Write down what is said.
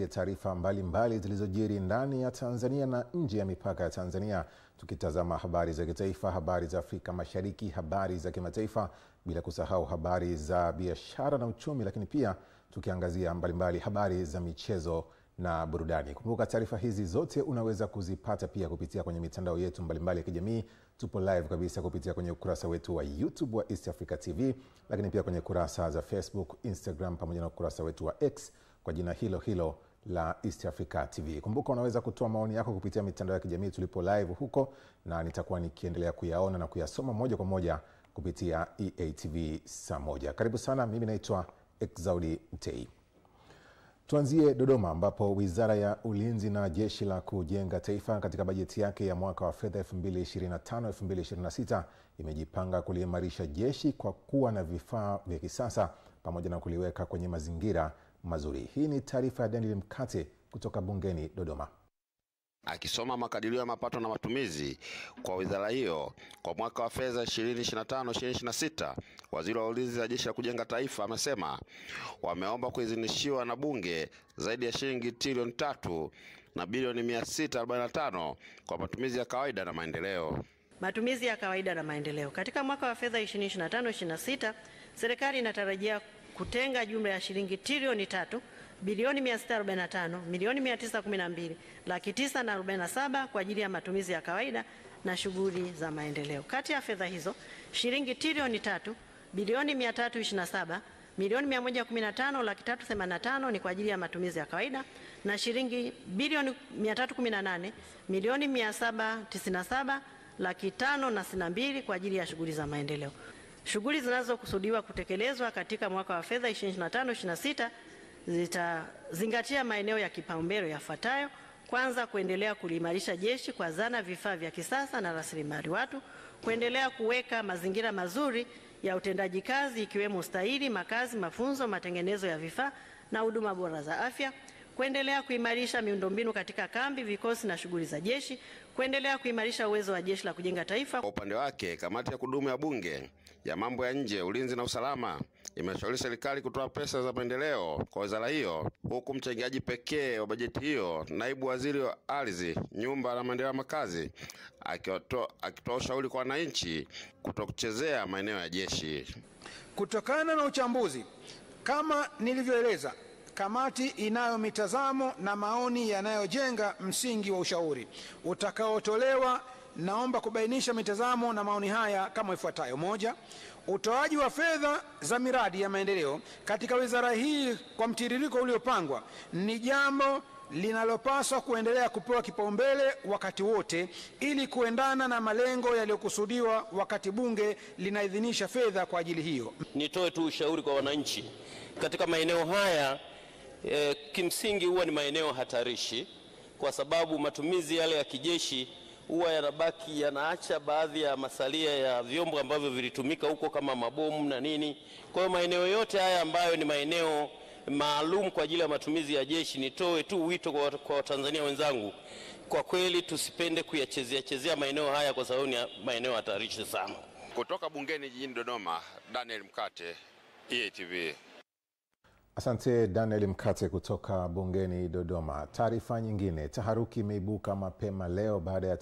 Taarifa mbalimbali zilizojiri ndani ya Tanzania na nje ya mipaka ya Tanzania, tukitazama habari za kitaifa, habari za Afrika Mashariki, habari za kimataifa, bila kusahau habari za biashara na uchumi, lakini pia tukiangazia mbalimbali habari za michezo na burudani. Kumbuka taarifa hizi zote unaweza kuzipata pia kupitia kwenye mitandao yetu mbalimbali ya kijamii. Tupo live kabisa kupitia kwenye ukurasa wetu wa YouTube wa East Africa TV, lakini pia kwenye kurasa za Facebook, Instagram pamoja na ukurasa wetu wa X kwa jina hilo hilo la East Africa TV. Kumbuka unaweza kutoa maoni yako kupitia mitandao ya kijamii tulipo live huko, na nitakuwa nikiendelea kuyaona na kuyasoma moja kwa moja kupitia EATV saa moja. Karibu sana, mimi naitwa Exaudi Mtei. Tuanzie Dodoma ambapo Wizara ya Ulinzi na Jeshi la Kujenga Taifa katika bajeti yake ya mwaka wa fedha 2025-2026 imejipanga kuliimarisha jeshi kwa kuwa na vifaa vya kisasa pamoja na kuliweka kwenye mazingira mazuri. Hii ni taarifa ya Daniel Mkate kutoka bungeni Dodoma. Akisoma makadirio ya mapato na matumizi kwa wizara hiyo kwa mwaka wa fedha 2025-2026, Waziri wa Ulinzi na Jeshi la Kujenga Taifa amesema wameomba kuidhinishiwa na bunge zaidi ya shilingi trilioni 3 na bilioni 645 kwa matumizi ya kawaida na maendeleo. Matumizi ya kawaida na maendeleo. Katika mwaka wa fedha 2025-2026, serikali inatarajia kutenga jumla ya shilingi trilioni 3 bilioni 645 milioni 912 laki 947 kwa ajili ya matumizi ya kawaida na shughuli za maendeleo. Kati ya fedha hizo, shilingi trilioni 3 bilioni 327 milioni 115 laki 385 ni kwa ajili ya matumizi ya kawaida na shilingi bilioni 318 milioni 797 laki 562 kwa ajili ya shughuli za maendeleo. Shughuli zinazokusudiwa kutekelezwa katika mwaka wa fedha 2025-2026 zitazingatia maeneo ya kipaumbele yafuatayo. Kwanza, kuendelea kuliimarisha jeshi kwa zana, vifaa vya kisasa na rasilimali watu, kuendelea kuweka mazingira mazuri ya utendaji kazi ikiwemo ustahili, makazi, mafunzo, matengenezo ya vifaa na huduma bora za afya, kuendelea kuimarisha miundombinu katika kambi, vikosi na shughuli za jeshi, kuendelea kuimarisha uwezo wa Jeshi la Kujenga Taifa. Kwa upande wake, kamati ya kudumu ya Bunge ya mambo ya nje, ulinzi na usalama imeshauri serikali kutoa pesa za maendeleo kwa wizara hiyo, huku mchangiaji pekee wa bajeti hiyo, naibu waziri wa ardhi, nyumba na maendeleo ya makazi, akitoa ushauri kwa wananchi kutokuchezea maeneo ya jeshi. Kutokana na uchambuzi kama nilivyoeleza, kamati inayo mitazamo na maoni yanayojenga msingi wa ushauri utakaotolewa. Naomba kubainisha mitazamo na maoni haya kama ifuatayo. Moja, utoaji wa fedha za miradi ya maendeleo katika wizara hii kwa mtiririko uliopangwa ni jambo linalopaswa kuendelea kupewa kipaumbele wakati wote ili kuendana na malengo yaliyokusudiwa wakati bunge linaidhinisha fedha kwa ajili hiyo. Nitoe tu ushauri kwa wananchi katika maeneo haya. Kimsingi huwa ni maeneo hatarishi kwa sababu matumizi yale ya kijeshi huwa yanabaki yanaacha baadhi ya masalia ya vyombo ambavyo vilitumika huko kama mabomu na nini. Kwa hiyo maeneo yote haya ambayo ni maeneo maalum kwa ajili ya matumizi ya jeshi, nitoe tu wito kwa Watanzania wenzangu, kwa kweli tusipende kuyachezea maeneo haya kwa sababu ni maeneo hatarishi sana. Kutoka bungeni jijini Dodoma, Daniel Mkate, EATV. Asante Daniel Mkate kutoka bungeni Dodoma. Taarifa nyingine, taharuki imeibuka mapema leo baada ya